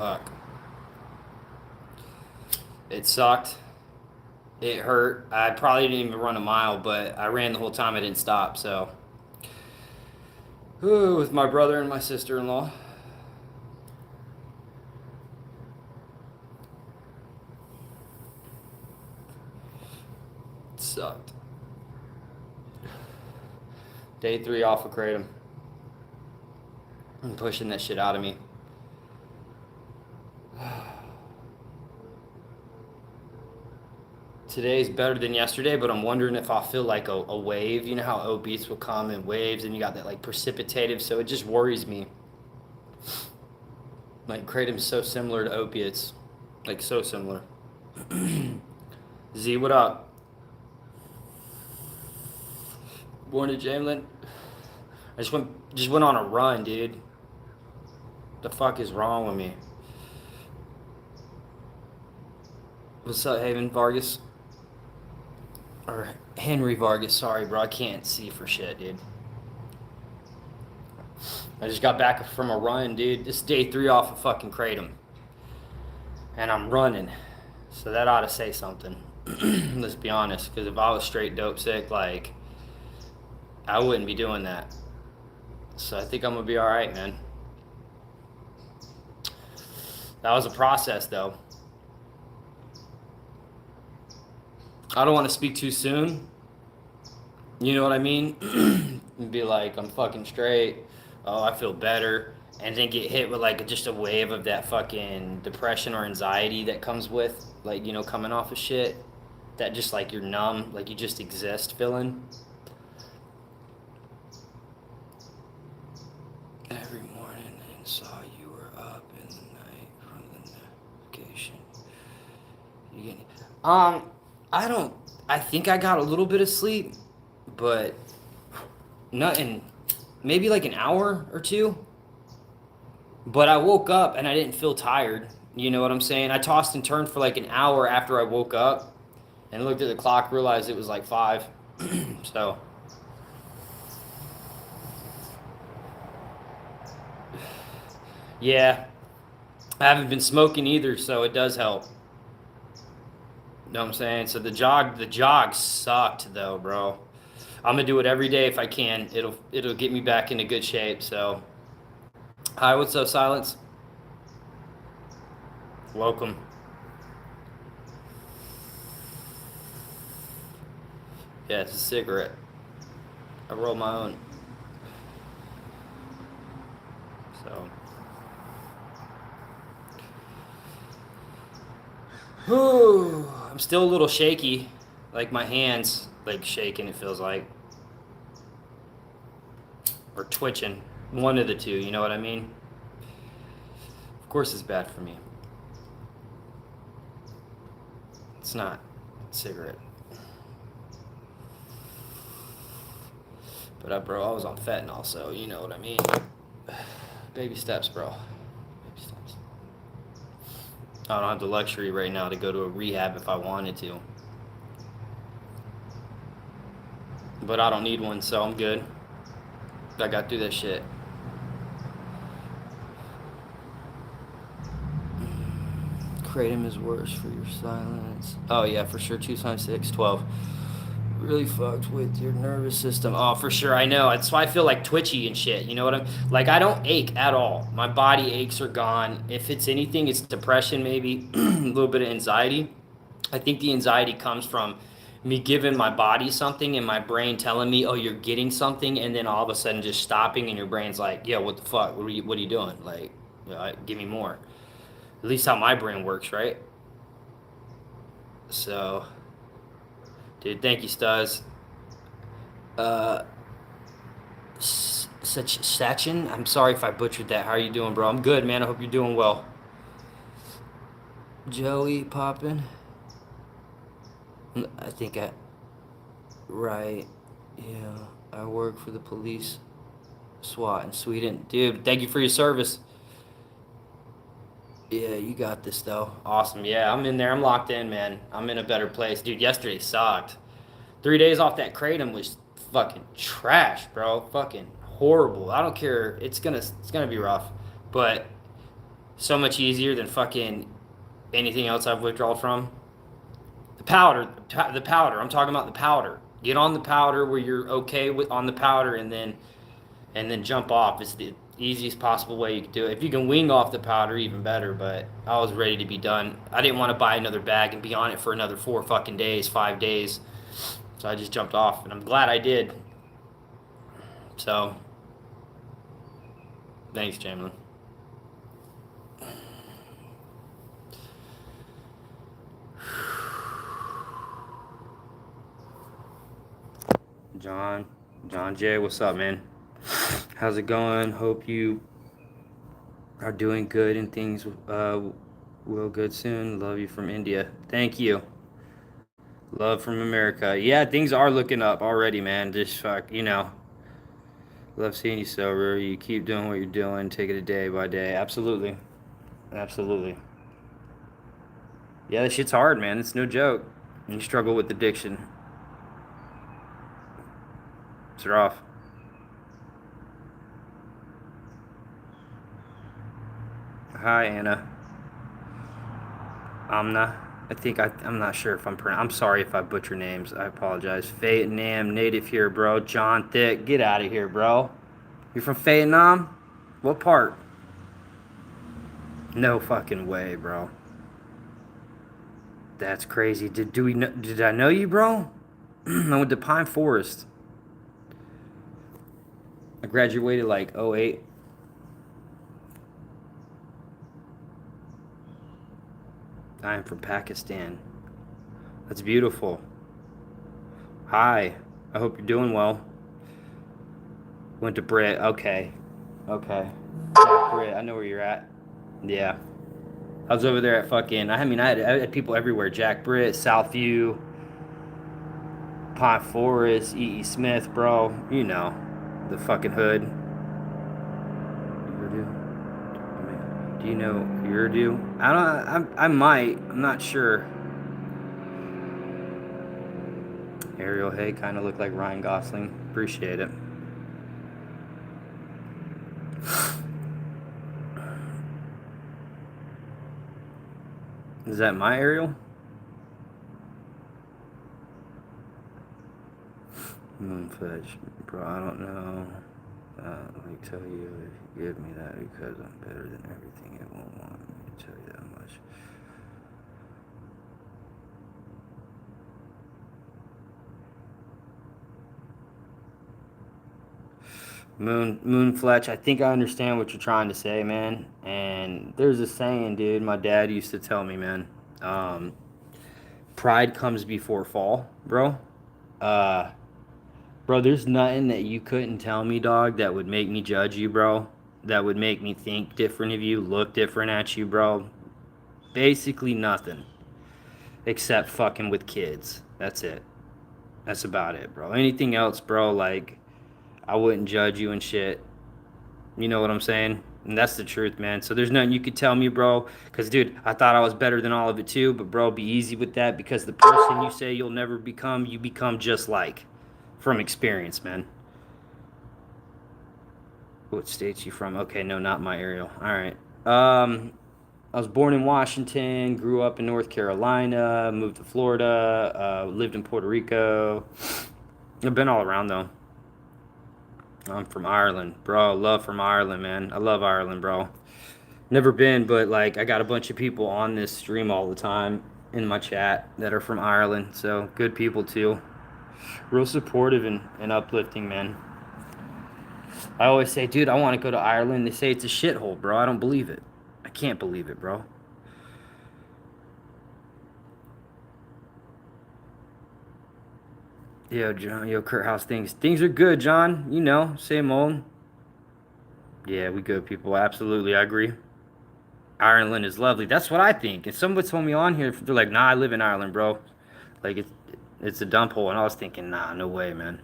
Fuck. It sucked. It hurt. I probably didn't even run a mile, but I ran the whole time. I didn't stop. So, with my brother and my sister-in-law. It sucked. Day 3 off of Kratom. I'm pushing that shit out of me. Today's better than yesterday, but I'm wondering if I'll feel like a wave. You know how opiates will come in waves and you got that like precipitative, so it just worries me. Like Kratom's so similar to opiates. Like so similar. Z, what up? Morning, Jamlin. I just went on a run, dude. The fuck is wrong with me? What's up, Haven Vargas? Or Henry Vargas, sorry, bro. I can't see for shit, dude. I just got back from a run, dude. This is day 3 off of fucking Kratom. And I'm running. So that ought to say something. Let's be honest. Because if I was straight dope sick, like, I wouldn't be doing that. So I think I'm going to be alright, man. That was a process, though. I don't want to speak too soon. You know what I mean? And be like, I'm fucking straight. Oh, I feel better. And then get hit with like just a wave of that fucking depression or anxiety that comes with, like, you know, coming off of shit. That just like you're numb, like you just exist feeling. Every morning and saw you were up in the night from the notification. You getting I think I got a little bit of sleep, but nothing, maybe like an hour or two. But I woke up and I didn't feel tired. You know what I'm saying? I tossed and turned for like an hour after I woke up and looked at the clock, realized it was like 5. So, yeah, I haven't been smoking either, so it does help. Know what I'm saying? So the jog sucked though, bro. I'm gonna do it every day if I can. It'll get me back into good shape. So, hi, what's up, Silence? Welcome. Yeah, it's a cigarette. I roll my own. So, whew, I'm still a little shaky. Like my hands, like shaking. It feels like, or twitching. One of the two. You know what I mean? Of course, it's bad for me. It's not a cigarette. But bro, I was on fentanyl, so you know what I mean. Baby steps, bro. Baby steps. I don't have the luxury right now to go to a rehab if I wanted to. But I don't need one, so I'm good. I got through that shit. Kratom is worse for your silence. Oh yeah, for sure. 2 times 6, 12. Really fucked with your nervous system. Oh, for sure. I know. That's why I feel like twitchy and shit. You know what I'm like? I don't ache at all. My body aches are gone. If it's anything, it's depression, maybe a little bit of anxiety. I think the anxiety comes from me giving my body something and my brain telling me, "Oh, you're getting something," and then all of a sudden just stopping, and your brain's like, "Yeah, what the fuck? What are you doing? Like, give me more." At least how my brain works, right? So, dude, thank you, Stuz. Uh, such Sachin. I'm sorry if I butchered that. How are you doing, bro? I'm good, man. I hope you're doing well. Joey popping. I think I. Right. Yeah. I work for the police SWAT in Sweden. Dude, thank you for your service. Yeah, you got this though. Awesome. Yeah, I'm in there. I'm locked in, man. I'm in a better place. Dude, yesterday sucked. 3 days off that kratom was fucking trash, bro. Fucking horrible. I don't care. It's gonna be rough. But So much easier than fucking anything else I've withdrawn from. The powder, the powder. I'm talking about the powder. Get on the powder where you're okay with on the powder, and then jump off. It's the easiest possible way you can do it. If you can wing off the powder, even better. But I was ready to be done. I didn't want to buy another bag and be on it for another 4 fucking days, 5 days. So I just jumped off, and I'm glad I did. So, thanks, Jamlin. John, John J, what's up, man? How's it going? Hope you are doing good and things will good soon. Love you from India. Thank you. Love from America. Yeah, things are looking up already, man. Just fuck, love seeing you sober. You keep doing what you're doing. Take it a day by day. Absolutely. Absolutely. Yeah, that shit's hard, man. It's no joke. You struggle with addiction. It's rough. Hi, Anna. Amna. I'm not sure if I'm sorry if I butcher names. I apologize. Vietnam native here, bro. John Thick. Get out of here, bro. You're from Vietnam? What part? No fucking way, bro. That's crazy. Did I know you, bro? I went to Pine Forest. I graduated like '08. I am from Pakistan. That's beautiful. Hi. I hope you're doing well. Went to Brit. Okay. Okay. Yeah, Brit. I know where you're at. Yeah. I was over there at fucking. I had people everywhere. Jack Britt, Southview, Pine Forest, E. E. Smith, bro. You know, the fucking hood. Urdu. I mean, do you know Urdu? I don't. I might. I'm not sure. Ariel Hay kind of looked like Ryan Gosling. Appreciate it. Is that my Ariel? Moonfetch, bro. I don't know. Let me tell you, if you give me that because I'm better than everything, it won't want me to tell you that much. Moonfletch, I think I understand what you're trying to say, man. And there's a saying, dude, my dad used to tell me, man. Um, Pride comes before fall, bro. Uh, Bro, there's nothing that you couldn't tell me, dog, that would make me judge you, bro. That would make me think different of you, look different at you, bro. Basically nothing. Except fucking with kids. That's it. That's about it, bro. Anything else, bro, like, I wouldn't judge you and shit. You know what I'm saying? And that's the truth, man. So there's nothing you could tell me, bro. Because, dude, I thought I was better than all of it, too. But, bro, be easy with that because the person you say you'll never become, you become just like from experience, man. What state's you from? Okay, no, not my Ariel. All right. I was born in Washington, grew up in North Carolina, moved to Florida, lived in Puerto Rico. I've been all around though. I'm from Ireland, bro. Love from Ireland, man. I love Ireland, bro. Never been, but like I got a bunch of people on this stream all the time in my chat that are from Ireland. So good people too. Real supportive and uplifting, man. I always say, dude, I want to go to Ireland. They say it's a shithole, bro. I don't believe it. I can't believe it, bro. Yo, John, yo, Kurt, how's things? Things are good, John. You know, same old. Yeah, we good people. Absolutely, I agree. Ireland is lovely. That's what I think. And someone told me on here, they're like, "Nah, I live in Ireland, bro. Like it's a dump hole." And I was thinking, "Nah, no way, man.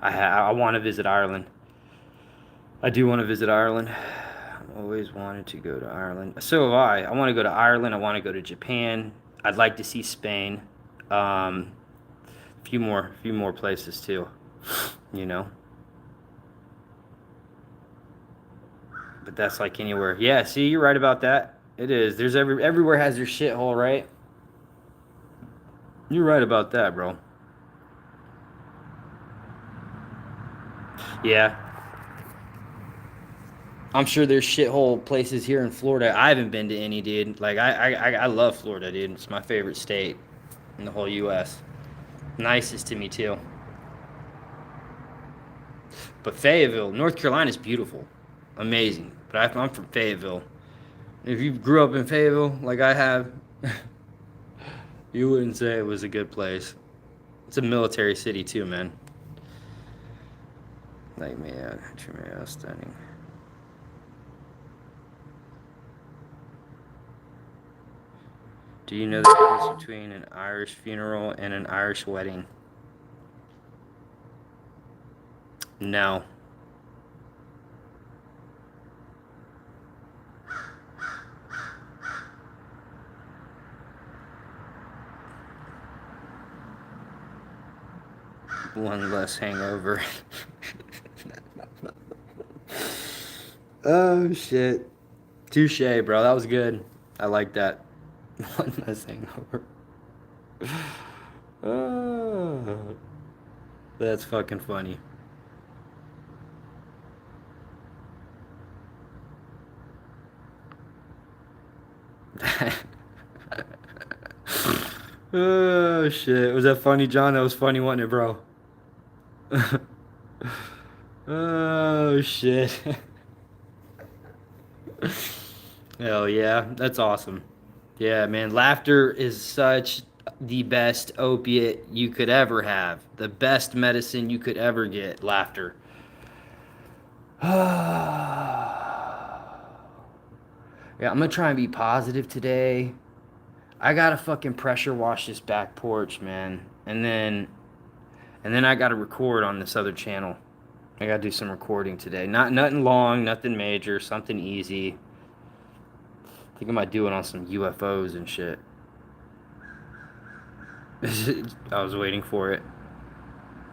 I want to visit Ireland. I do want to visit Ireland. I've always wanted to go to Ireland. So have I. I want to go to Ireland. I want to go to Japan. I'd like to see Spain. Um, few more places too. You know. But that's like anywhere. Yeah, see, you're right about that. It is. There's everywhere has their shithole, right? You're right about that, bro. Yeah. I'm sure there's shithole places here in Florida. I haven't been to any, dude. Like I love Florida, dude. It's my favorite state in the whole U.S. Nicest to me too. But Fayetteville, North Carolina is beautiful, amazing. But I'm from Fayetteville. If you grew up in Fayetteville like I have, you wouldn't say it was a good place. It's a military city too, man. Like me, yeah, stunning. Do you know the difference between an Irish funeral and an Irish wedding? No. One less hangover. Oh shit. Touche, bro. That was good. I like that. One less hangover. Oh, that's fucking funny. Oh shit. Was that funny, John? That was funny, wasn't it, bro? Oh shit. Hell yeah. That's awesome. Yeah, man. Laughter is such the best opiate you could ever have. The best medicine you could ever get. Laughter. Yeah, I'm gonna try and be positive today. I gotta fucking pressure wash this back porch, man. And then I gotta record on this other channel. I gotta do some recording today. Nothing long, nothing major, something easy. I think I might do it on some UFOs and shit. I was waiting for it.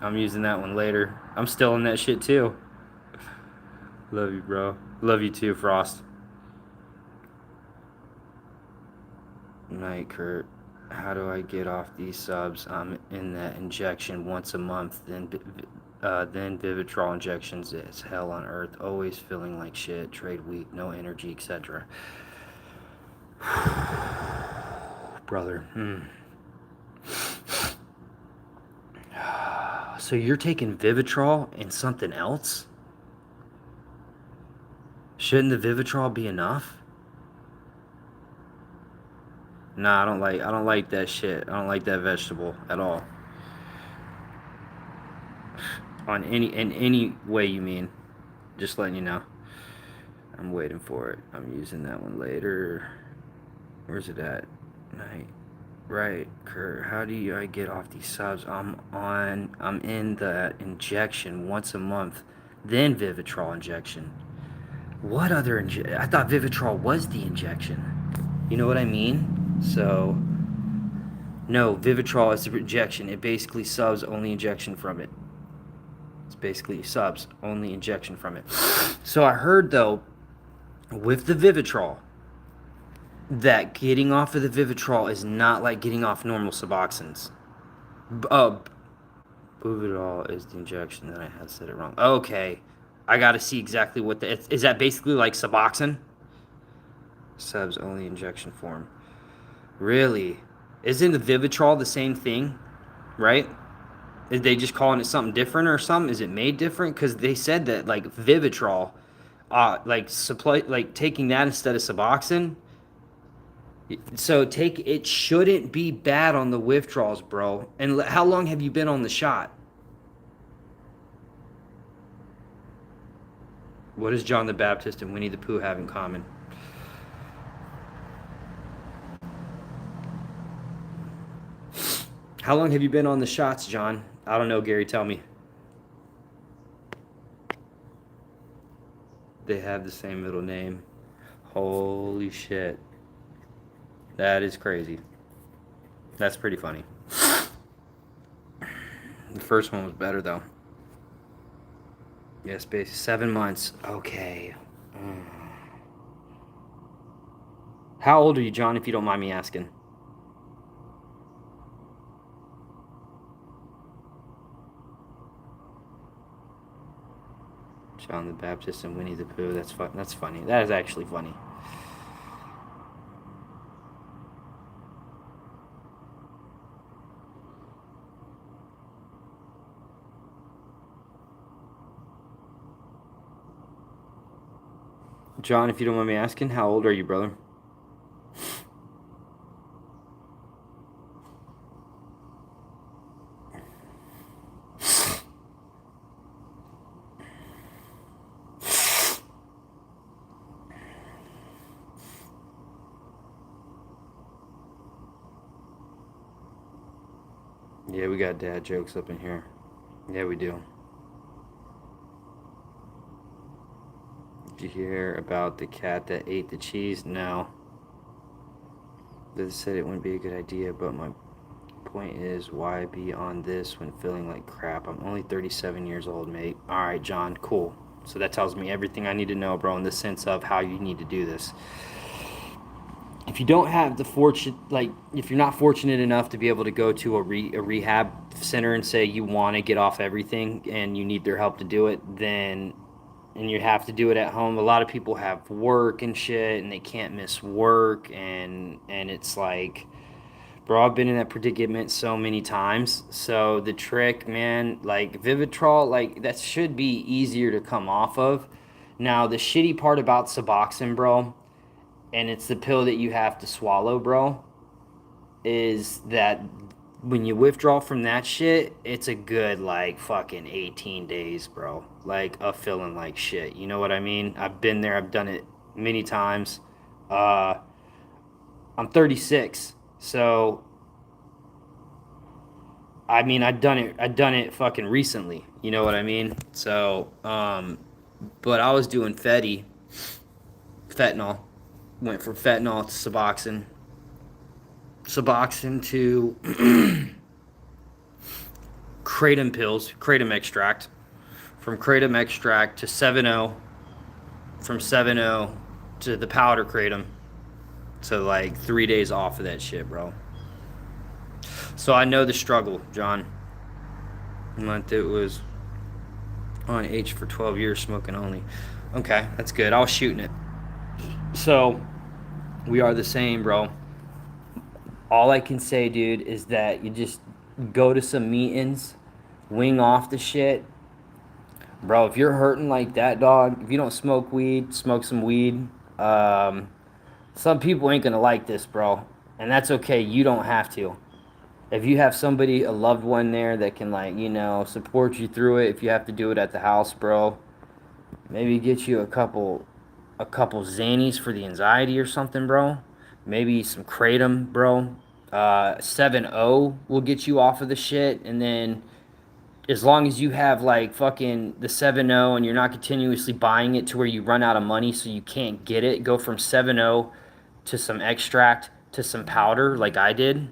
I'm using that one later. I'm still in that shit too. Love you, bro. Love you too, Frost. Night, Kurt. How do I get off these subs? I'm in that injection once a month, then Vivitrol injections. It's hell on earth. Always feeling like shit. Trade weak, no energy, etc. Brother. So you're taking Vivitrol and something else? Shouldn't the Vivitrol be enough? Nah, I don't like that shit. I don't like that vegetable at all. In any way you mean. Just letting you know. I'm waiting for it. I'm using that one later. Where's it at? Night. Right, Kurt. How do I get off these subs? I'm in the injection once a month. Then Vivitrol injection. What other I thought Vivitrol was the injection. You know what I mean? So, no, Vivitrol is the injection. It basically subs only injection from it. It's basically subs only injection from it. So I heard though, with the Vivitrol, that getting off of the Vivitrol is not like getting off normal Suboxones. Buvidol is the injection that I had said it wrong. Okay, I got to see exactly what is that basically like Suboxone? Subs only injection form. Really? Isn't the Vivitrol the same thing? Right? Is they just calling it something different or something? Is it made different? Because they said that like Vivitrol, like taking that instead of Suboxone. So it shouldn't be bad on the withdrawals, bro. And how long have you been on the shot? What does John the Baptist and Winnie the Pooh have in common? How long have you been on the shots, John? I don't know, Gary, tell me. They have the same middle name. Holy shit. That is crazy. That's pretty funny. The first one was better, though. Yes, base 7 months. Okay. How old are you, John, if you don't mind me asking? John the Baptist and Winnie the Pooh. That's fun. That's funny. That is actually funny. John, if you don't mind me asking, how old are you, brother? Yeah, we got dad jokes up in here. Yeah, we do. Did you hear about the cat that ate the cheese? No. They said it wouldn't be a good idea, but my point is, why be on this when feeling like crap? I'm only 37 years old, mate. All right, John, cool. So that tells me everything I need to know, bro, in the sense of how you need to do this. If you don't have the fortune, like if you're not fortunate enough to be able to go to a rehab center and say you want to get off everything and you need their help to do it, then and you have to do it at home. A lot of people have work and shit and they can't miss work, and it's like, bro, I've been in that predicament so many times. So the trick, man, like Vivitrol, like that should be easier to come off of. Now the shitty part about Suboxone, bro, and it's the pill that you have to swallow, bro, is that when you withdraw from that shit, it's a good like fucking 18 days, bro. Like of feeling like shit. You know what I mean? I've been there, I've done it many times. Uh I'm 36. So I mean, I done it fucking recently. You know what I mean? So but I was doing fentanyl. Went from fentanyl to Suboxone to kratom pills, kratom extract, from kratom extract to 7-0, from 7-0 to the powder kratom, to like 3 days off of that shit, bro. So I know the struggle, John. Month it was on H for 12 years, smoking only. Okay, that's good. I was shooting it. So we are the same, bro. All I can say, dude, is that you just go to some meetings, wing off the shit. Bro, if you're hurting like that, dog, if you don't smoke weed, smoke some weed. Um, some people ain't gonna like this, bro. And that's okay. You don't have to. If you have somebody, a loved one there that can, like, support you through it, if you have to do it at the house, bro, maybe get you a couple Xannies for the anxiety or something, bro. Maybe some kratom, bro. 7-0 will get you off of the shit, and then as long as you have like fucking the 7-0 and you're not continuously buying it to where you run out of money so you can't get it, go from 7-0 to some extract to some powder like I did,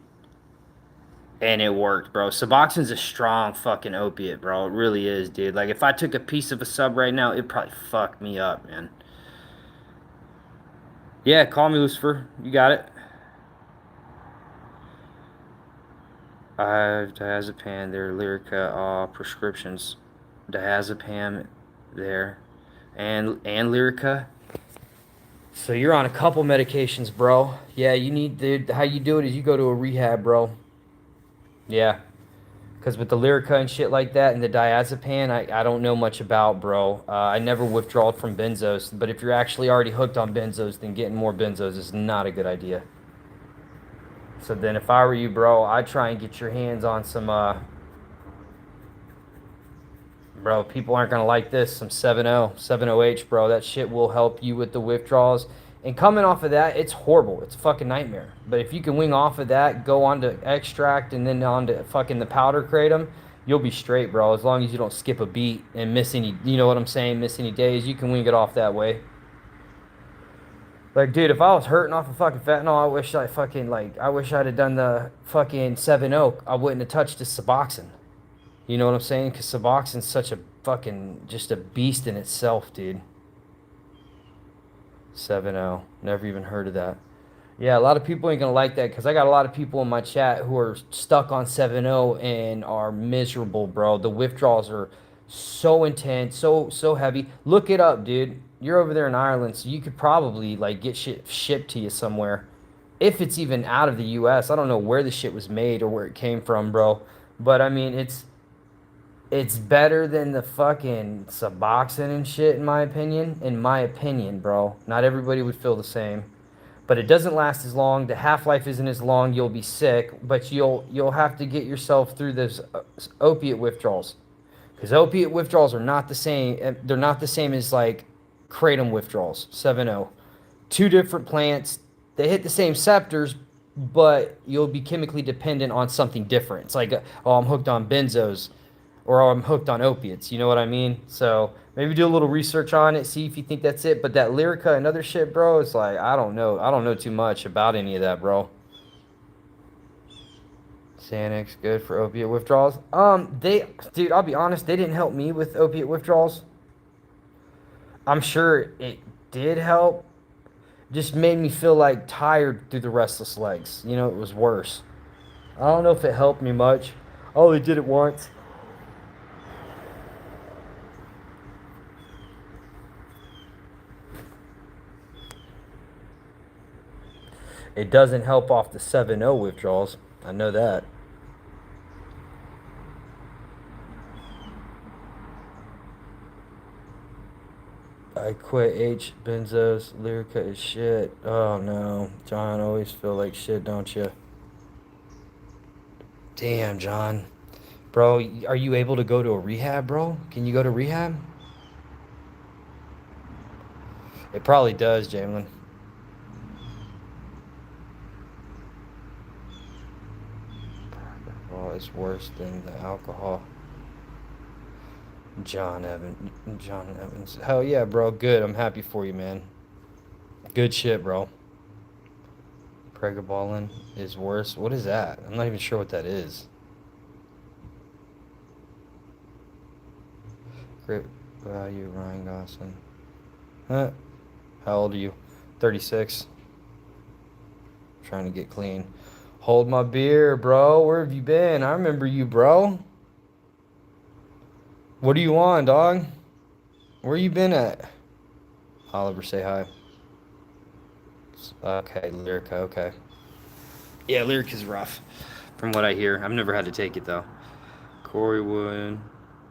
and it worked, bro. Suboxone's a strong fucking opiate, bro. It really is, dude. Like if I took a piece of a sub right now, it'd probably fuck me up, man. Yeah, call me, Lucifer. You got it. I have diazepam there, Lyrica, prescriptions. Diazepam there, and Lyrica. So you're on a couple medications, bro. Yeah, you need how you do it is you go to a rehab, bro. Yeah, because with the Lyrica and shit like that and the diazepam, I don't know much about, bro. I never withdrawed from benzos, but if you're actually already hooked on benzos, then getting more benzos is not a good idea. So then if I were you, bro, I'd try and get your hands on some, bro, people aren't going to like this, some 7-0, 7-0H, bro. That shit will help you with the withdrawals. And coming off of that, it's horrible. It's a fucking nightmare. But if you can wing off of that, go on to extract and then on to fucking the powder kratom, you'll be straight, bro. As long as you don't skip a beat and miss any, you know what I'm saying, miss any days, you can wing it off that way. Like, dude, if I was hurting off of fucking fentanyl, I wish I'd have done the fucking 7-0. I wouldn't have touched the Suboxone. You know what I'm saying? Because Suboxone's such a fucking, just a beast in itself, dude. 7-0. Never even heard of that. Yeah, a lot of people ain't gonna like that because I got a lot of people in my chat who are stuck on 7-0 and are miserable, bro. The withdrawals are so intense, so heavy. Look it up, dude. You're over there in Ireland, so you could probably like get shit shipped to you somewhere. If it's even out of the US. I don't know where the shit was made or where it came from, bro. But I mean, it's better than the fucking Suboxone and shit in my opinion. In my opinion, bro. Not everybody would feel the same, but it doesn't last as long. The half-life isn't as long. You'll be sick, but you'll have to get yourself through those opiate withdrawals, because opiate withdrawals are not the same. They're not the same as like kratom withdrawals. 7-0, two different plants. They hit the same receptors, but you'll be chemically dependent on something different. It's like, oh, I'm hooked on benzos, or oh, I'm hooked on opiates. You know what I mean? So maybe do a little research on it, see if you think that's it. But that Lyrica and other shit, bro, it's like I don't know. I don't know too much about any of that, bro. Xanax good for opiate withdrawals. Dude, I'll be honest, they didn't help me with opiate withdrawals. I'm sure it did help. Just made me feel like tired through the restless legs. You know, it was worse. I don't know if it helped me much. Oh, they did it once. It doesn't help off the 7-0 withdrawals. I know that. I quit H benzos. Lyrica is shit. Oh no. John, always feel like shit, don't you? Damn, John. Bro, are you able to go to a rehab, bro? Can you go to rehab? It probably does, Jalen. Oh, it's worse than the alcohol. John Evans. Hell yeah, bro. Good. I'm happy for you, man. Good shit, bro. Pregabalin is worse. What is that? I'm not even sure what that is. Great value, Ryan Gosling. Huh? How old are you? 36. Trying to get clean. Hold my beer, bro. Where have you been? I remember you, bro. What do you want, dog? Where you been at? Oliver, say hi. Okay, Lyrica, okay. Yeah, Lyrica's rough, from what I hear. I've never had to take it, though. Corey Wood,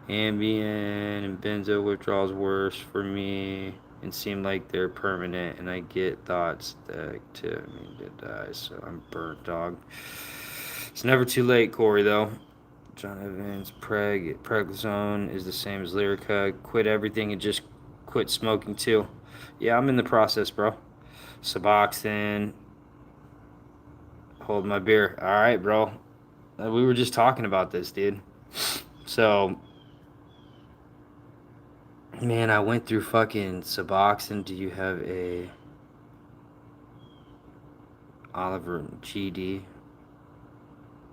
Ambien, and benzo withdrawals worse for me and seem like they're permanent, and I get thoughts that tip me to die, so I'm burnt, dog. It's never too late, Corey, though. John Evans, Prednisone is the same as Lyrica. Quit everything and just quit smoking, too. Yeah, I'm in the process, bro. Suboxone. Hold my beer. All right, bro. We were just talking about this, dude. So, man, I went through fucking Suboxone. Do you have a Oliver GD?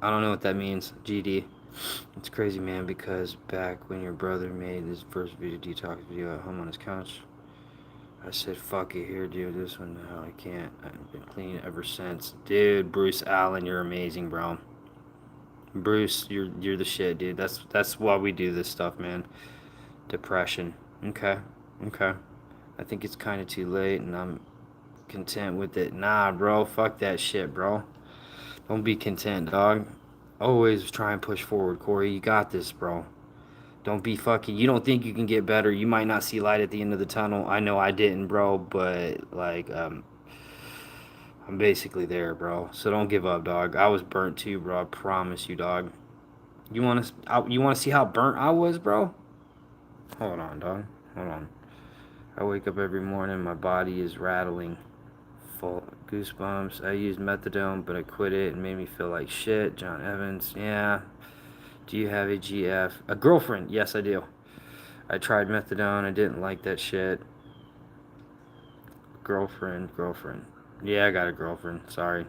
I don't know what that means. GD. It's crazy, man, because back when your brother made his first video detox video at home on his couch, I said, fuck it, here, dude, this one now, I can't. I've been clean ever since. Dude, Bruce Allen, you're amazing, bro. Bruce, you're the shit, dude. That's why we do this stuff, man. Depression. Okay. I think it's kind of too late, and I'm content with it. Nah, bro, fuck that shit, bro. Don't be content, dog. Always try and push forward, Corey. You got this, bro. Don't be fucking... You don't think you can get better. You might not see light at the end of the tunnel. I know I didn't, bro, but, like, I'm basically there, bro. So don't give up, dog. I was burnt too, bro. I promise you, dog. You want to see how burnt I was, bro? Hold on, dog. Hold on. I wake up every morning. My body is rattling. Full goosebumps. I used methadone, but I quit it. It made me feel like shit. John Evans. Yeah. Do you have a GF? A girlfriend? Yes, I do. I tried methadone. I didn't like that shit. Girlfriend. Yeah, I got a girlfriend. Sorry.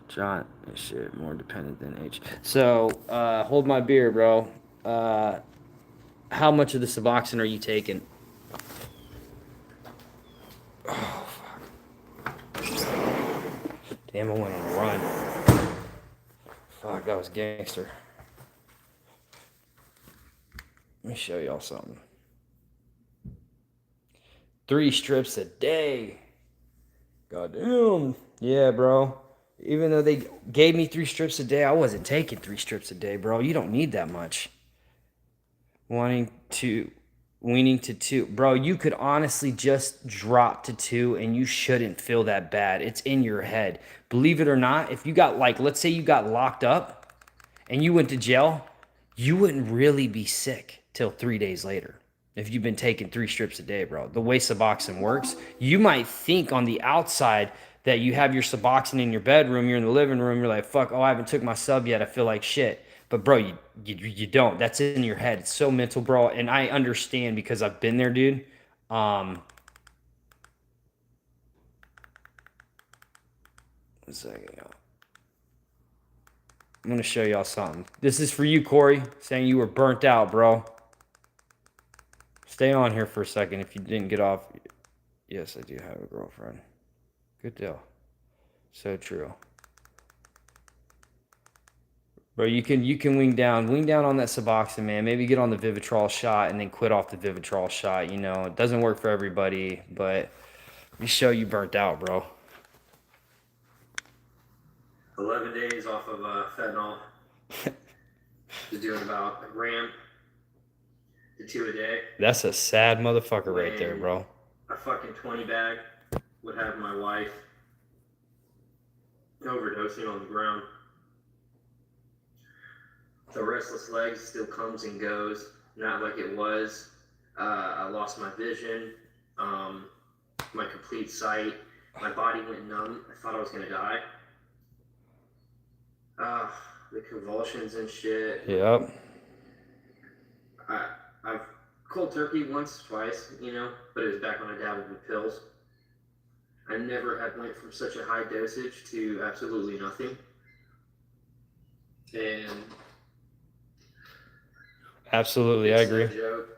John is shit more dependent than H. So, hold my beer, bro. How much of the Suboxone are you taking? Oh, fuck. Damn, I went on a run. Fuck, that was gangster. Let me show y'all something. 3 strips a day. Goddamn. Yeah, bro. Even though they gave me 3 strips a day, I wasn't taking 3 strips a day, bro. You don't need that much. Weaning to 2. Bro, you could honestly just drop to 2 and you shouldn't feel that bad. It's in your head. Believe it or not, if you got, like, let's say you got locked up and you went to jail, you wouldn't really be sick till 3 days later if you've been taking 3 strips a day, bro. The way Suboxone works, you might think on the outside that you have your Suboxone in your bedroom, you're in the living room, you're like, fuck, oh, I haven't took my sub yet, I feel like shit. But bro, you don't. That's in your head. It's so mental, bro. And I understand because I've been there, dude. One second, y'all. I'm gonna show y'all something. This is for you, Corey, saying you were burnt out, bro. Stay on here for a second if you didn't get off. Yes, I do have a girlfriend. Good deal. So true. Bro, you can wing down on that Suboxone, man. Maybe get on the Vivitrol shot and then quit off the Vivitrol shot. You know, it doesn't work for everybody, but you show you burnt out, bro. 11 days off of fentanyl. Just doing about a gram to 2 a day. That's a sad motherfucker right there, bro. A fucking 20 bag would have my wife overdosing on the ground. The restless legs still comes and goes, not like it was. I lost my vision, my complete sight. My body went numb. I thought I was gonna die. The convulsions and shit. Yep. I've cold turkey once, twice, you know, but it was back when I dabbled with pills. I never had went from such a high dosage to absolutely nothing. And absolutely, I agree. No joke.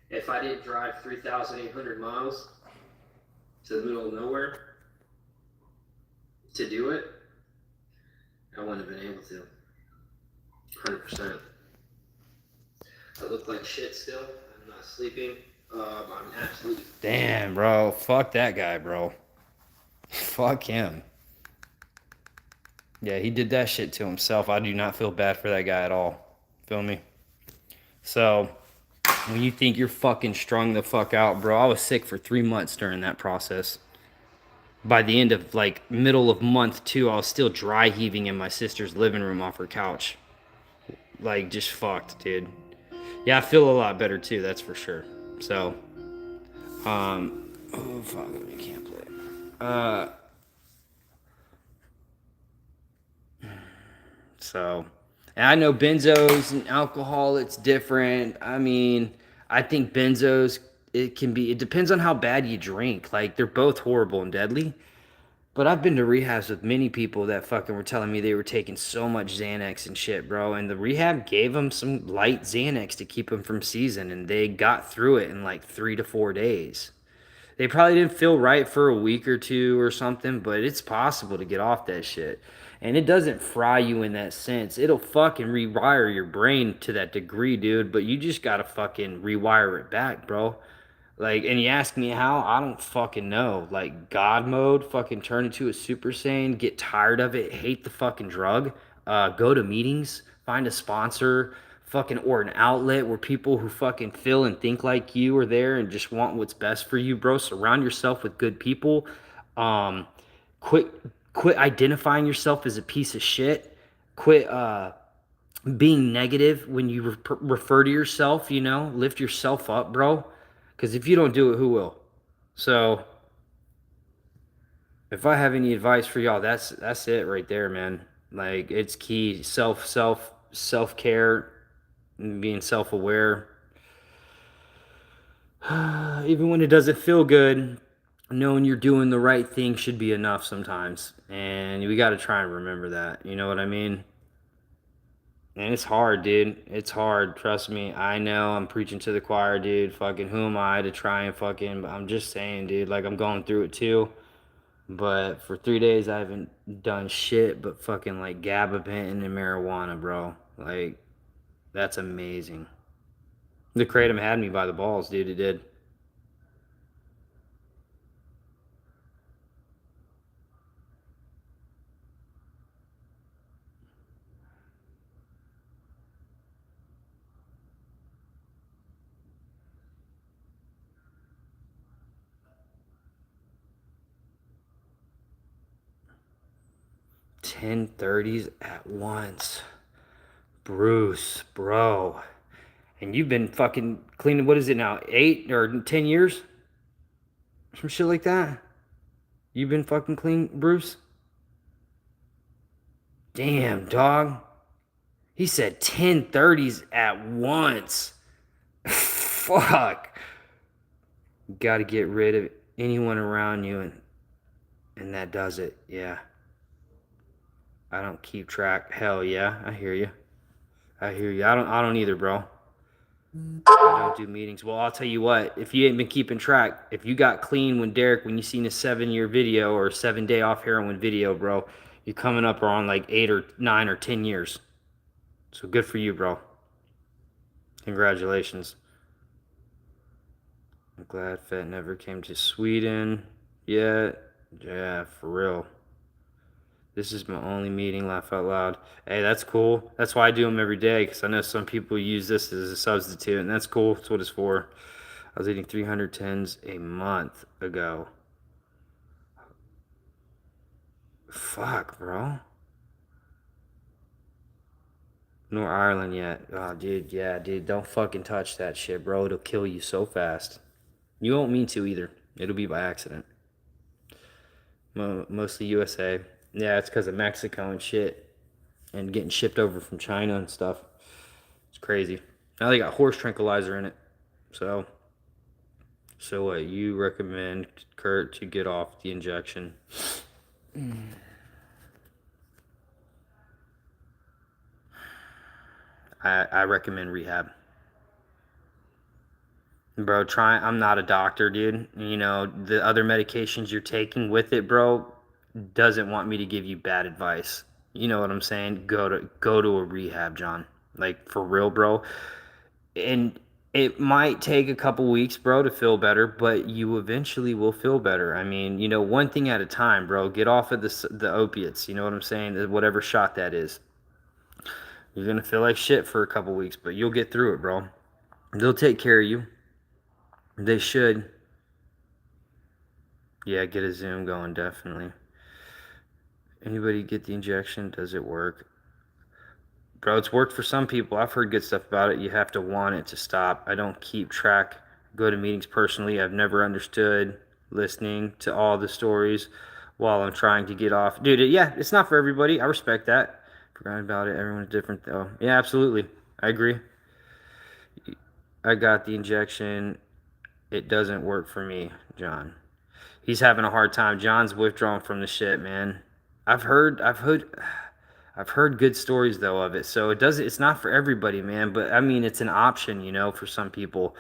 If I didn't drive 3,800 miles to the middle of nowhere to do it, I wouldn't have been able to. 100%. I look like shit still. I'm not sleeping. I'm absolutely... Damn, bro. Fuck that guy, bro. Fuck him. Yeah, he did that shit to himself. I do not feel bad for that guy at all. Feel me? So, when you think you're fucking strung the fuck out, bro, I was sick for 3 months during that process. By the end of, like, middle of month 2, I was still dry heaving in my sister's living room off her couch. Like, just fucked, dude. Yeah, I feel a lot better, too, that's for sure. So, oh, fuck, I can't play. So, and I know benzos and alcohol, it's different. I mean, I think benzos, it depends on how bad you drink. Like, they're both horrible and deadly. But I've been to rehabs with many people that fucking were telling me they were taking so much Xanax and shit, bro. And the rehab gave them some light Xanax to keep them from seizing. And they got through it in like 3 to 4 days. They probably didn't feel right for a week or 2 or something, but it's possible to get off that shit. And it doesn't fry you in that sense. It'll fucking rewire your brain to that degree, dude. But you just gotta fucking rewire it back, bro. Like, and you ask me how, I don't fucking know. Like, God mode, fucking turn into a Super Saiyan, get tired of it, hate the fucking drug, go to meetings, find a sponsor, fucking, or an outlet where people who fucking feel and think like you are there and just want what's best for you, bro. Surround yourself with good people. Quit identifying yourself as a piece of shit. Quit being negative when you refer to yourself, you know, lift yourself up, bro. Because if you don't do it, who will? So, if I have any advice for y'all, that's it right there, man. Like, it's key. Self-care, and being self-aware. Even when it doesn't feel good, knowing you're doing the right thing should be enough sometimes. And we got to try and remember that. You know what I mean? And it's hard, dude. It's hard. Trust me. I know I'm preaching to the choir, dude. Fucking who am I to try and fucking... I'm just saying, dude. Like, I'm going through it too. But for 3 days, I haven't done shit but fucking like gabapentin and marijuana, bro. Like, that's amazing. The kratom had me by the balls, dude. It did. 10:30s at once. Bruce, bro. And you've been fucking cleaning, what is it now? 8 or 10 years? Some shit like that? You've been fucking clean, Bruce? Damn, dog. He said 10:30s at once. Fuck. You gotta get rid of anyone around you, and that does it. Yeah. I don't keep track. Hell yeah, I hear you. I hear you. I don't either, bro. I don't do meetings. Well, I'll tell you what, if you ain't been keeping track, if you got clean when you seen a 7 year video or 7 day off heroin video, bro, you're coming up on like 8 or 9 or 10 years. So good for you, bro. Congratulations. I'm glad Fett never came to Sweden yet. Yeah, for real. This is my only meeting, laugh out loud. Hey, that's cool. That's why I do them every day, because I know some people use this as a substitute, and that's cool. That's what it's for. I was eating 310s a month ago. Fuck, bro. Nor Ireland yet. Oh, dude, yeah, dude. Don't fucking touch that shit, bro. It'll kill you so fast. You won't mean to either. It'll be by accident. Mostly USA. Yeah, it's because of Mexico and shit. And getting shipped over from China and stuff. It's crazy. Now they got horse tranquilizer in it. So what? You recommend Kurt to get off the injection? I recommend rehab. Bro, I'm not a doctor, dude. You know, the other medications you're taking with it, bro, doesn't want me to give you bad advice. You know what I'm saying? Go to a rehab, John. Like for real, bro. And it might take a couple weeks, bro, to feel better, but you eventually will feel better. I mean, you know, one thing at a time, bro. Get off of the opiates. You know what I'm saying? Whatever shot that is. You're gonna feel like shit for a couple weeks, but you'll get through it, bro. They'll take care of you. They should. Yeah, get a Zoom going, definitely. Anybody get the injection? Does it work? Bro, it's worked for some people. I've heard good stuff about it. You have to want it to stop. I don't keep track, go to meetings personally. I've never understood listening to all the stories while I'm trying to get off. Dude, yeah, it's not for everybody. I respect that. Forgot about it. Everyone's different, though. Yeah, absolutely. I agree. I got the injection. It doesn't work for me, John. He's having a hard time. John's withdrawing from the shit, man. I've heard I've heard I've heard good stories though of it. So it's not for everybody, man, but I mean it's an option, you know, for some people.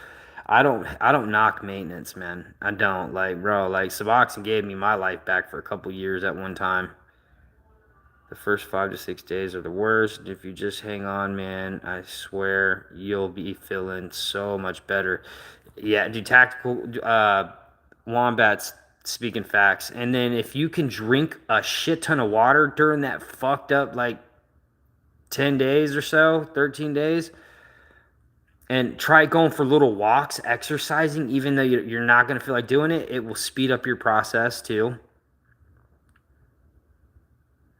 I don't knock maintenance, man. I don't. Like, bro, like Suboxone gave me my life back for a couple years at one time. The first 5 to 6 days are the worst. If you just hang on, man, I swear you'll be feeling so much better. Yeah, do tactical wombats speaking facts. And then if you can drink a shit ton of water during that fucked up like 10 days or so, 13 days, and try going for little walks, exercising, even though you're not going to feel like doing it, it will speed up your process too.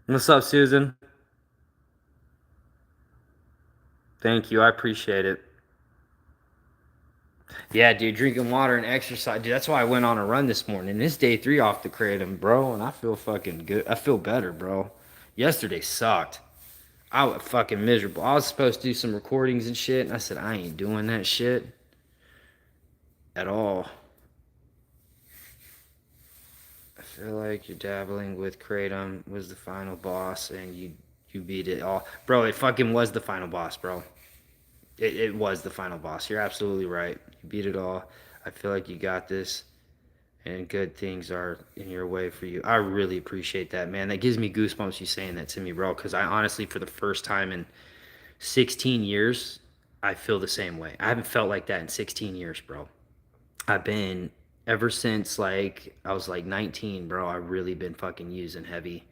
What's up, Susan? Thank you. I appreciate it. Yeah, dude, drinking water and exercise. Dude, that's why I went on a run this morning. It's day 3 off the kratom, bro, and I feel fucking good. I feel better, bro. Yesterday sucked. I was fucking miserable. I was supposed to do some recordings and shit, and I said, I ain't doing that shit at all. I feel like you're dabbling with kratom was the final boss, and you beat it all. Bro, it fucking was the final boss, bro. It was the final boss. You're absolutely right. You beat it all. I feel like you got this. and good things are in your way for you. I really appreciate that, man. That gives me goosebumps you saying that to me, bro, because I honestly, for the first time in 16 years, I feel the same way. I haven't felt like that in 16 years, bro. I've been ever since like I was like 19, bro. I've really been fucking using heavy.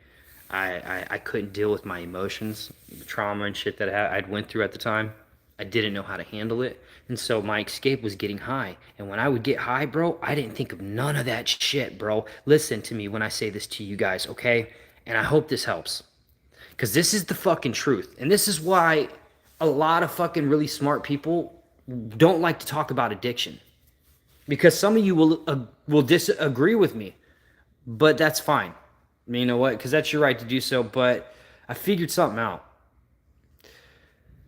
I couldn't deal with my emotions, the trauma and shit that I'd went through at the time. I didn't know how to handle it, and so my escape was getting high. And when I would get high, bro, I didn't think of none of that shit, bro. Listen to me when I say this to you guys, okay? And I hope this helps, because this is the fucking truth, and this is why a lot of fucking really smart people don't like to talk about addiction, because some of you will disagree with me, but that's fine. You know what? Because that's your right to do so. But I figured something out.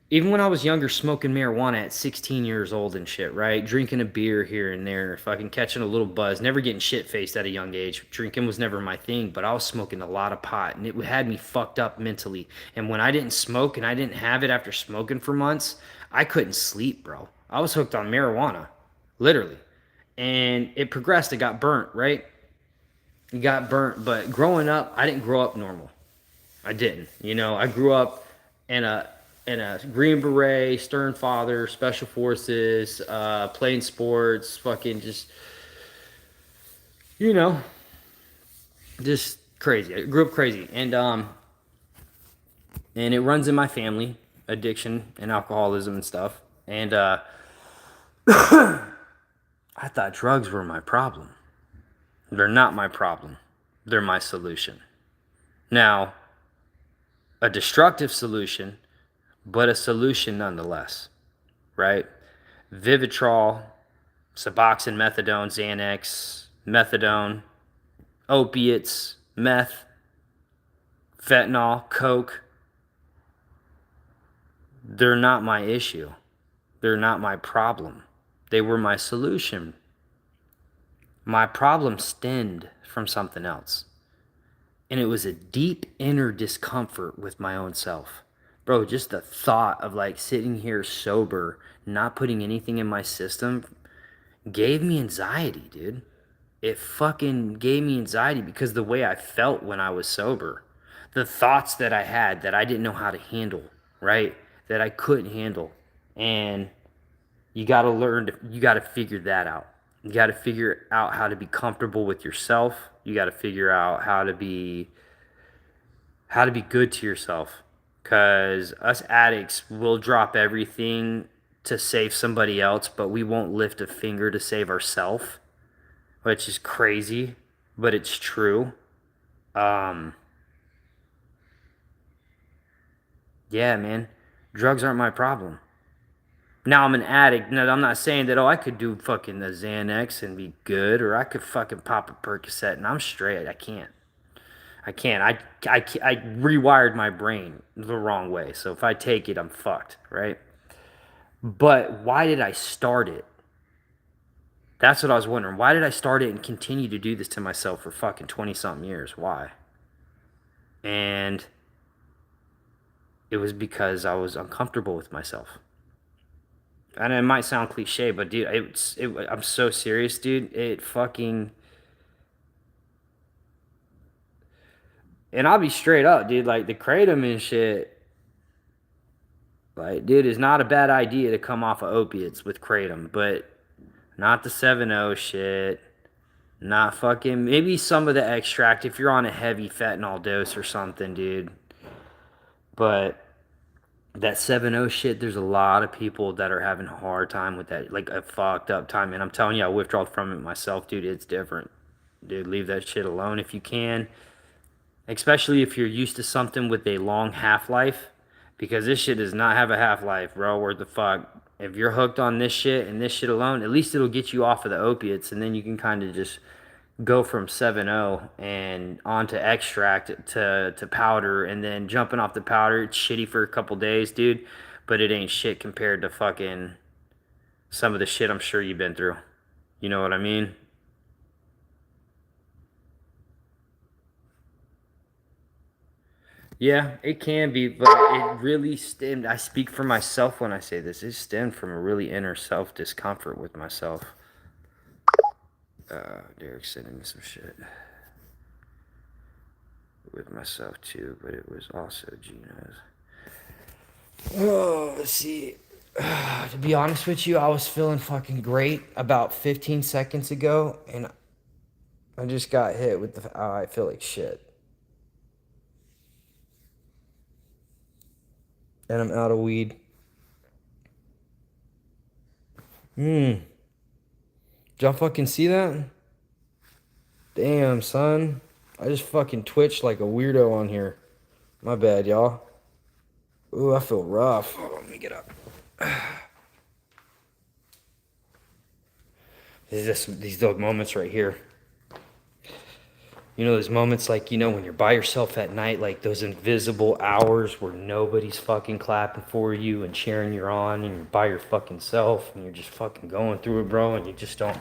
Even when I was younger, smoking marijuana at 16 years old and shit, right? Drinking a beer here and there, fucking catching a little buzz, never getting shit faced at a young age. Drinking was never my thing, but I was smoking a lot of pot, and it had me fucked up mentally. And when I didn't smoke and I didn't have it after smoking for months, I couldn't sleep, bro. I was hooked on marijuana, literally. And it progressed. It got burnt, right? It got burnt. But growing up, I didn't grow up normal. I didn't. You know, I grew up in a Green Beret, stern father, special forces, playing sports, fucking just, you know, just crazy. I grew up crazy, and it runs in my family, addiction and alcoholism and stuff. And I thought drugs were my problem. They're not my problem. They're my solution. Now, a destructive solution, but a solution nonetheless, right? Vivitrol, Suboxone, Methadone, Xanax, Methadone, opiates, meth, fentanyl, coke. They're not my issue. They're not my problem. They were my solution. My problem stemmed from something else. And it was a deep inner discomfort with my own self. Bro, just the thought of like sitting here sober, not putting anything in my system, gave me anxiety, dude. It fucking gave me anxiety because the way I felt when I was sober, the thoughts that I had that I didn't know how to handle, right? That I couldn't handle. And you got to learn to, you got to figure that out. You got to figure out how to be comfortable with yourself. You got to figure out how to be good to yourself. Cuz us addicts will drop everything to save somebody else, but we won't lift a finger to save ourselves, which is crazy, but it's true. Um yeah, man. Drugs aren't my problem. Now I'm an addict. No, I'm not saying that, oh, I could do fucking the Xanax and be good, or I could fucking pop a Percocet and I'm straight. I can't. I can't. I rewired my brain the wrong way. So if I take it, I'm fucked, right? But why did I start it? That's what I was wondering. Why did I start it and continue to do this to myself for fucking 20 something years? Why? And it was because I was uncomfortable with myself. And it might sound cliche, but dude, I'm so serious, dude. It fucking, and I'll be straight up, dude. Like the kratom and shit, like, dude, it's not a bad idea to come off of opiates with kratom, but not the 7-0 shit. Not fucking, maybe some of the extract if you're on a heavy fentanyl dose or something, dude. But that 7-0 shit, there's a lot of people that are having a hard time with that, like a fucked up time. And I'm telling you, I withdrew from it myself, dude. It's different. Dude, leave that shit alone if you can. Especially if you're used to something with a long half-life. Because this shit does not have a half-life, bro. Where the fuck? If you're hooked on this shit and this shit alone, at least it'll get you off of the opiates. And then you can kind of just go from 7-0 and onto extract to powder, and then jumping off the powder, it's shitty for a couple days, dude, but it ain't shit compared to fucking some of the shit I'm sure you've been through. You know what I mean? Yeah, it can be, but it really stemmed. I speak for myself when I say this. It stemmed from a really inner self discomfort with myself. Derek's sending me some shit with myself too, but it was also Gina's. Oh, let's see. To be honest with you, I was feeling fucking great about 15 seconds ago, and I just got hit with the. Oh, I feel like shit. And I'm out of weed. Did y'all fucking see that? Damn, son. I just fucking twitched like a weirdo on here. My bad, y'all. Ooh, I feel rough. Hold on, let me get up. There's just these little moments right here. You know, those moments like, you know, when you're by yourself at night, like those invisible hours where nobody's fucking clapping for you and cheering you on, and you're by your fucking self and you're just fucking going through it, bro, and you just don't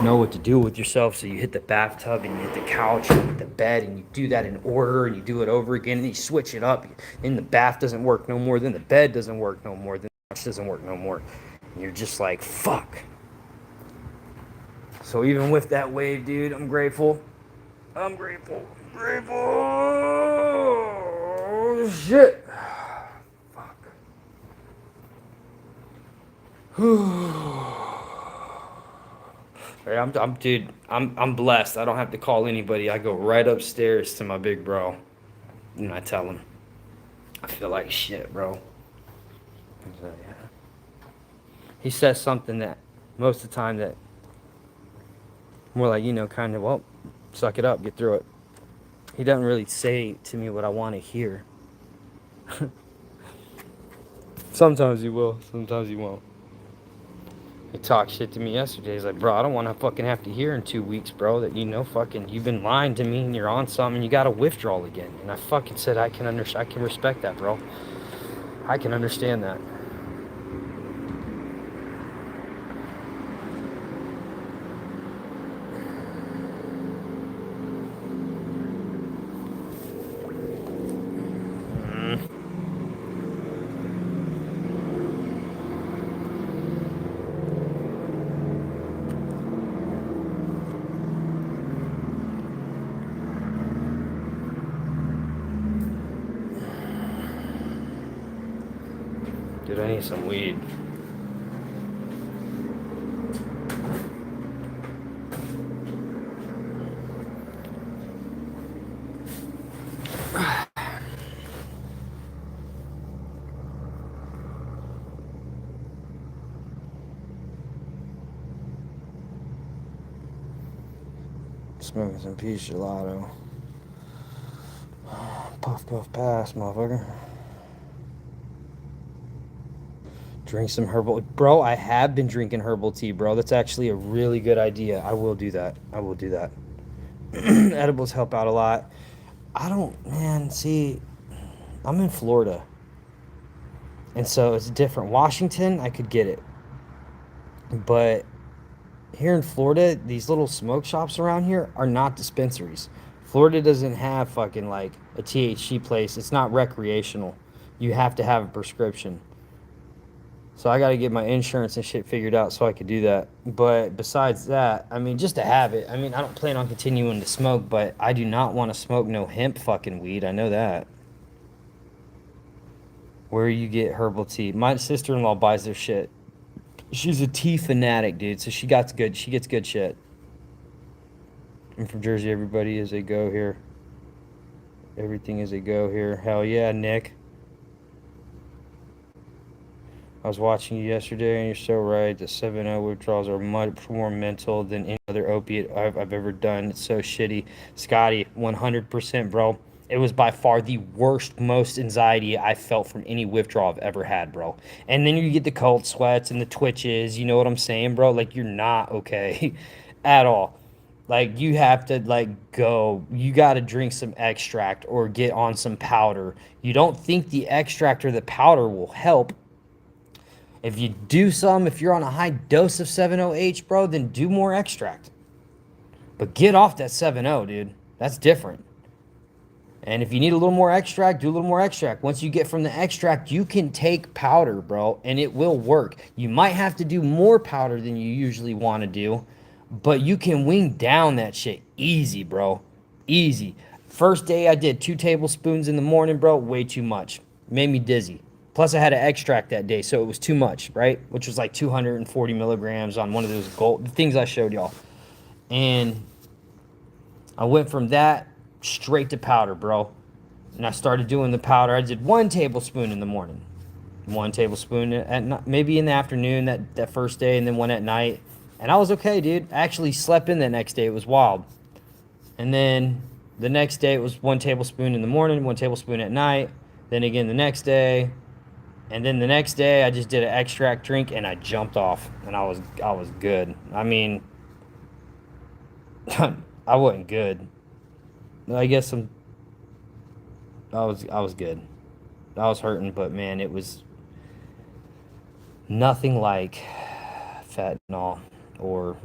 know what to do with yourself. So you hit the bathtub and you hit the couch and you hit the bed, and you do that in order, and you do it over again, and you switch it up. Then the bath doesn't work no more, then the bed doesn't work no more, then the couch doesn't work no more. And you're just like, fuck. So even with that wave, dude, I'm grateful. I'm grateful. Grateful. Oh, shit. Fuck. Dude, I'm blessed. I don't have to call anybody. I go right upstairs to my big bro, and I tell him, I feel like shit, bro. So, yeah. He says something that most of the time that more like, you know, kind of, well, suck it up, get through it. He doesn't really say to me what I want to hear. Sometimes he will, sometimes he won't. He talked shit to me yesterday. He's like, bro, I don't want to fucking have to hear in 2 weeks, bro, that, you know, fucking, you've been lying to me and you're on something and you got a withdrawal again. And I fucking said, I can respect that, bro. I can understand that. Dude, I need some weed. Smoking some peach gelato. Puff, puff, pass, motherfucker. Drink some herbal. Bro, I have been drinking herbal tea, bro. That's actually a really good idea. I will do that. I will do that. Edibles help out a lot. See, I'm in Florida. And so it's different. Washington, I could get it. But here in Florida, these little smoke shops around here are not dispensaries. Florida doesn't have fucking like a THC place. It's not recreational. You have to have a prescription. So I got to get my insurance and shit figured out so I could do that. But besides that, I mean, just to have it. I mean, I don't plan on continuing to smoke, but I do not want to smoke no hemp fucking weed. I know that. Where you get herbal tea. My sister-in-law buys their shit. She's a tea fanatic, dude. So she gets good shit. I'm from Jersey. Everybody is a go here. Everything is a go here. Hell yeah, Nick. I was watching you yesterday, and you're so right. The 7-0 withdrawals are much more mental than any other opiate I've ever done. It's so shitty. Scotty, 100%, bro. It was by far the worst, most anxiety I felt from any withdrawal I've ever had, bro. And then you get the cold sweats and the twitches. You know what I'm saying, bro? Like, you're not okay at all. Like, you have to, like, go. You got to drink some extract or get on some powder. You don't think the extract or the powder will help. If you do some, if you're on a high dose of 7-0H, bro, then do more extract. But get off that 7-0, dude. That's different. And if you need a little more extract, do a little more extract. Once you get from the extract, you can take powder, bro, and it will work. You might have to do more powder than you usually want to do, But you can wing down that shit easy, bro. Easy. First day I did 2 tablespoons in the morning, bro. Way too much. Made me dizzy. Plus I had to extract that day, so it was too much, right? Which was like 240 milligrams on one of those gold things I showed y'all. And I went from that straight to powder, bro. And I started doing the powder. I did 1 tablespoon in the morning, 1 tablespoon at maybe in the afternoon that first day, and then one at night. And I was okay, dude. I actually slept in that next day. It was wild. And then the next day it was 1 tablespoon in the morning, 1 tablespoon at night. Then again the next day, and then the next day I just did an extract drink and I jumped off, and I was good. I mean, I wasn't good. I guess I was good. I was hurting, but man, it was nothing like fentanyl or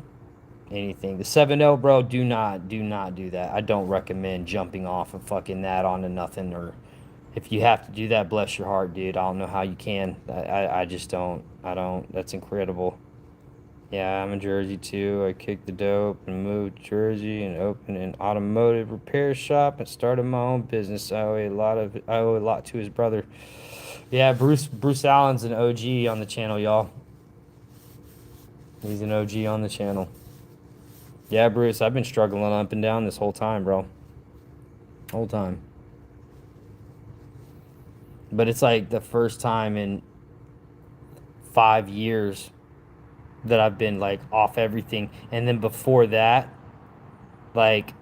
anything. The 7-0, bro, do not do that. I don't recommend jumping off of fucking that onto nothing. Or if you have to do that, bless your heart, dude. I don't know how you can. I just don't. I don't. That's incredible. Yeah, I'm in Jersey too. I kicked the dope and moved to Jersey and opened an automotive repair shop and started my own business. I owe a lot to his brother. Yeah, Bruce Allen's an OG on the channel, y'all. He's an OG on the channel. Yeah, Bruce, I've been struggling up and down this whole time, bro. Whole time. But it's like the first time in 5 years that I've been like off everything. And then before that, like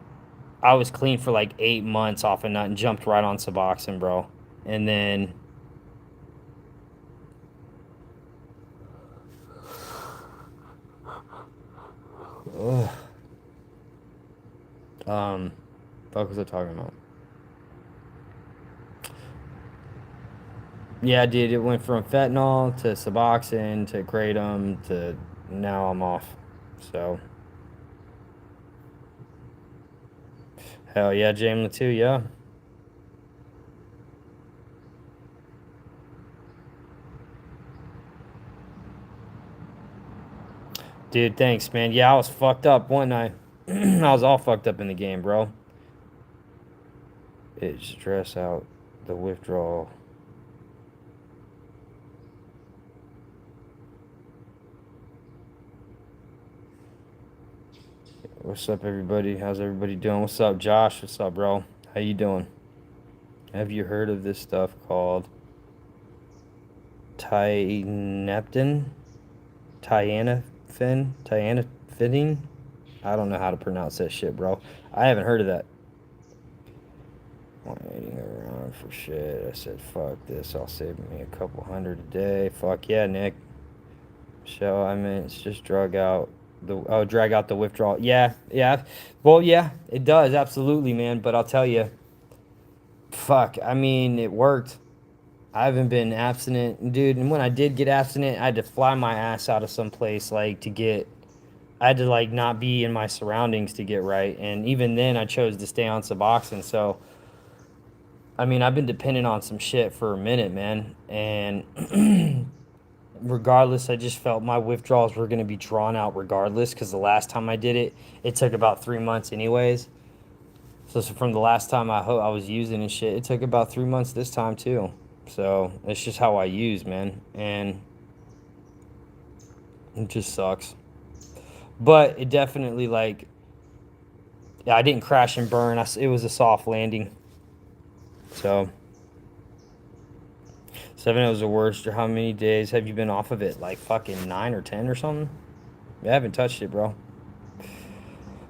I was clean for like 8 months off a nut and jumped right on Suboxone, bro. And then ugh. Fuck was I talking about? Yeah, dude, it went from fentanyl to Suboxone to kratom to now I'm off. So hell yeah, Jamla too, yeah. Dude, thanks, man. Yeah, I was fucked up one night. I was all fucked up in the game, bro. It stress out the withdrawal. What's up, everybody? How's everybody doing? What's up, Josh? What's up, bro? How you doing? Have you heard of this stuff called Tyneptin? Tyanophytine? I don't know how to pronounce that shit, bro. I haven't heard of that. Waiting around for shit. I said, fuck this. I'll save me a couple hundred a day. Fuck yeah, Nick. So, I mean, it's just drag out the withdrawal. Yeah, yeah. Well, yeah, it does. Absolutely, man. But I'll tell you, fuck. I mean, it worked. I haven't been abstinent, dude. And when I did get abstinent, I had to fly my ass out of some place, like, I had to, like, not be in my surroundings to get right. And even then, I chose to stay on Suboxone. So, I mean, I've been dependent on some shit for a minute, man. And regardless, I just felt my withdrawals were going to be drawn out regardless, because the last time I did it, it took about 3 months anyways. So from the last time I was using and shit, it took about 3 months this time too. So it's just how I use, man. And it just sucks. But it definitely, like, yeah, I didn't crash and burn. It was a soft landing. So 7 was the worst. Or how many days have you been off of it? Like fucking 9 or 10 or something? I haven't touched it, bro.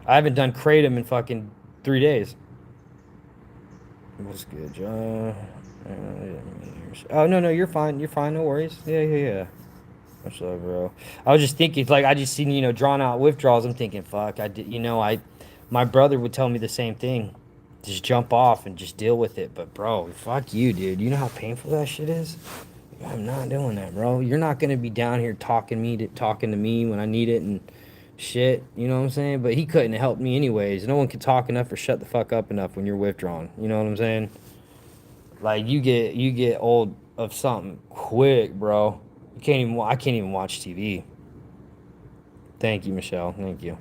I haven't done kratom in fucking 3 days. What's good, John? Oh, no, you're fine. You're fine. No worries. Yeah. What's up, bro? I was just thinking, like, I just seen, drawn out withdrawals. I'm thinking, fuck, my brother would tell me the same thing. Just jump off and just deal with it. But, bro, fuck you, dude. You know how painful that shit is? I'm not doing that, bro. You're not going to be down here talking to me when I need it and shit. You know what I'm saying? But he couldn't help me anyways. No one can talk enough or shut the fuck up enough when you're withdrawn. You know what I'm saying? Like, you get old of something quick, bro. I can't even watch TV. Thank you, Michelle. Thank you.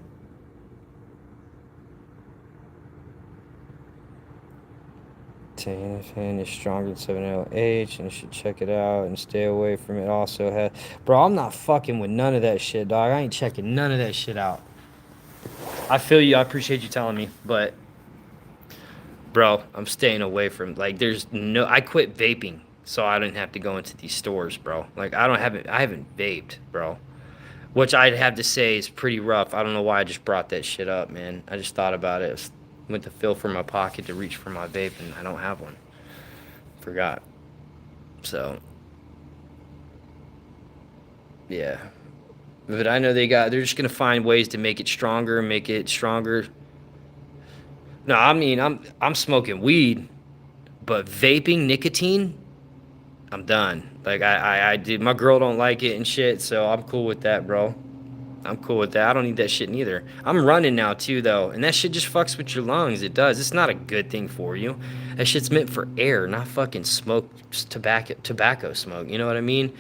nicotine is stronger than 7-LH, and you should check it out and stay away from it. Also has, bro, I'm not fucking with none of that shit, dog. I ain't checking none of that shit out. I feel you. I appreciate you telling me, but bro, I'm staying away from, like, there's no, I quit vaping so I didn't have to go into these stores, bro. Like, I haven't vaped, bro. Which I'd have to say is pretty rough. I don't know why I just brought that shit up, man. I just thought about it. Went to feel for my pocket to reach for my vape, and I don't have one. Forgot. So, yeah. But I know they're just gonna find ways to make it stronger, make it stronger. No, I mean, I'm smoking weed, but vaping nicotine, I'm done. Like, I did. My girl don't like it and shit, so I'm cool with that, bro. I'm cool with that. I don't need that shit neither. I'm running now too, though, and that shit just fucks with your lungs. It does. It's not a good thing for you. That shit's meant for air, not fucking smoke, tobacco smoke. You know what I mean?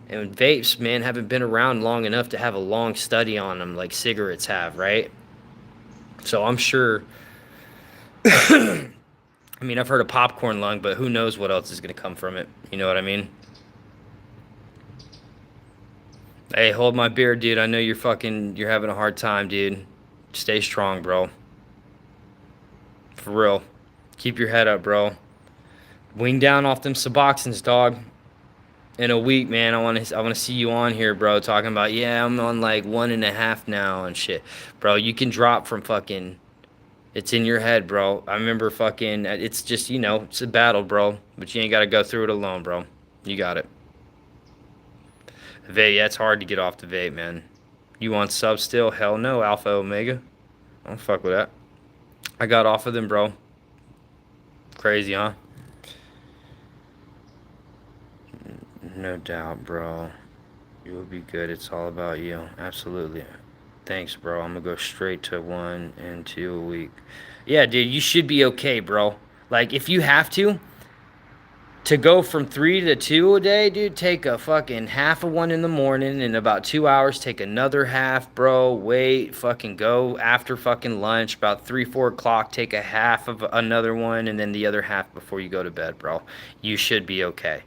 And vapes, man, haven't been around long enough to have a long study on them like cigarettes have, right? So I'm sure. I mean, I've heard of popcorn lung, but who knows what else is gonna come from it? You know what I mean? Hey, hold my beer, dude. I know you're having a hard time, dude. Stay strong, bro. For real. Keep your head up, bro. Wing down off them Suboxones, dog. In a week, man, I want to see you on here, bro, talking about, yeah, I'm on like 1.5 now and shit. Bro, you can drop from fucking, it's in your head, bro. I remember fucking, it's just, it's a battle, bro. But you ain't got to go through it alone, bro. You got it. Vape, yeah, it's hard to get off the vape, man. You want sub still? Hell no, Alpha Omega. I don't fuck with that. I got off of them, bro. Crazy, huh? No doubt, bro. You will be good. It's all about you. Absolutely. Thanks, bro. I'm gonna go straight to 1 and 2 a week. Yeah, dude, you should be okay, bro. Like, if you have to go from 3 to 2 a day, dude, take a fucking half of one in the morning, and about 2 hours, take another half, bro. Wait, fucking go after fucking lunch, about 3, 4 o'clock, take a half of another one, and then the other half before you go to bed, bro. You should be okay.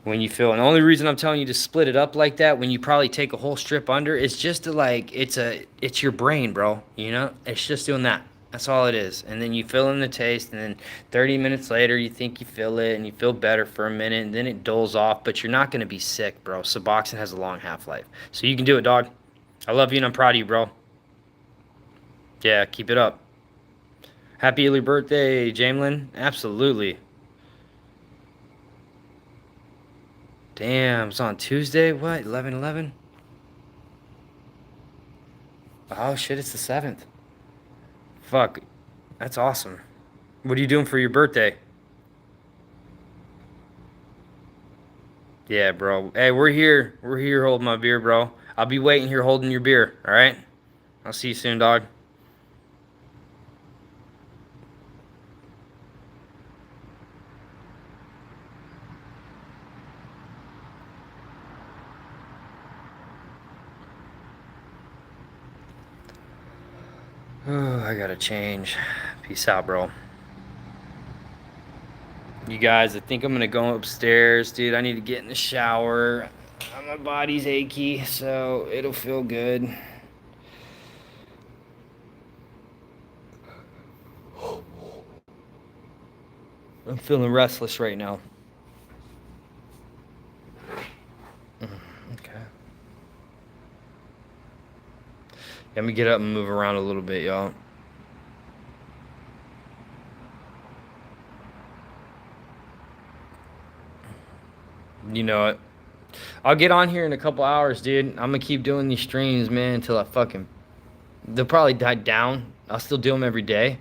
When you feel, and the only reason I'm telling you to split it up like that, when you probably take a whole strip under, is just to, like, it's your brain, bro. It's just doing that. That's all it is. And then you feel in the taste, and then 30 minutes later, you think you feel it, and you feel better for a minute, and then it doles off, but you're not going to be sick, bro. Suboxone has a long half-life. So you can do it, dog. I love you, and I'm proud of you, bro. Yeah, keep it up. Happy early birthday, Jamelin. Absolutely. Damn, it's on Tuesday? What, 11/11? Oh, shit, it's the 7th. Fuck, that's awesome. What are you doing for your birthday? Yeah, bro. Hey, we're here. We're here holding my beer, bro. I'll be waiting here holding your beer, all right? I'll see you soon, dog. Oh, I gotta change. Peace out, bro. You guys, I think I'm gonna go upstairs, dude. I need to get in the shower. My body's achy, so it'll feel good. I'm feeling restless right now. Okay. Let me get up and move around a little bit, y'all. You know it. I'll get on here in a couple hours, dude. I'm gonna keep doing these streams, man, until I fucking... They'll probably die down. I'll still do them every day.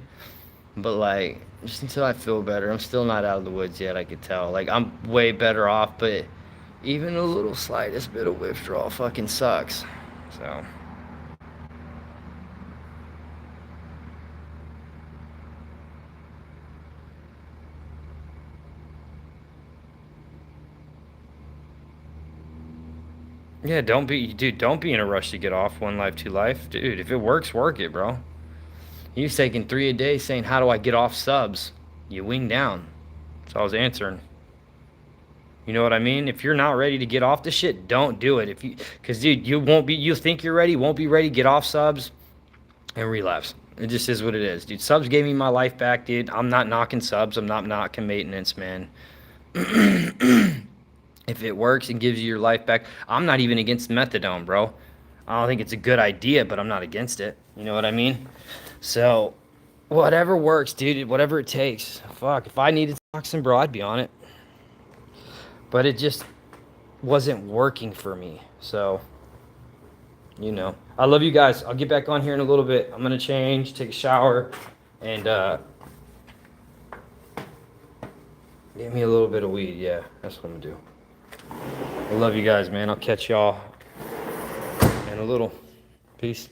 But, like, just until I feel better. I'm still not out of the woods yet, I could tell. Like, I'm way better off, but even a little slightest bit of withdrawal fucking sucks. So... Yeah, don't be in a rush to get off One Life, Two Life. Dude, if it works, work it, bro. He's taking 3 a day saying, how do I get off subs? You wing down. So I was answering. You know what I mean? If you're not ready to get off the shit, don't do it. Cause dude, you think you're ready, won't be ready, get off subs and relapse. It just is what it is, dude. Subs gave me my life back, dude. I'm not knocking subs. I'm not knocking maintenance, man. If it works and gives you your life back, I'm not even against methadone, bro. I don't think it's a good idea, but I'm not against it. You know what I mean? So, whatever works, dude. Whatever it takes. Fuck, if I needed toxin, bro, I'd be on it. But it just wasn't working for me. So, you know. I love you guys. I'll get back on here in a little bit. I'm going to change, take a shower, and get me a little bit of weed. Yeah, that's what I'm going to do. I love you guys, man. I'll catch y'all in a little. Peace.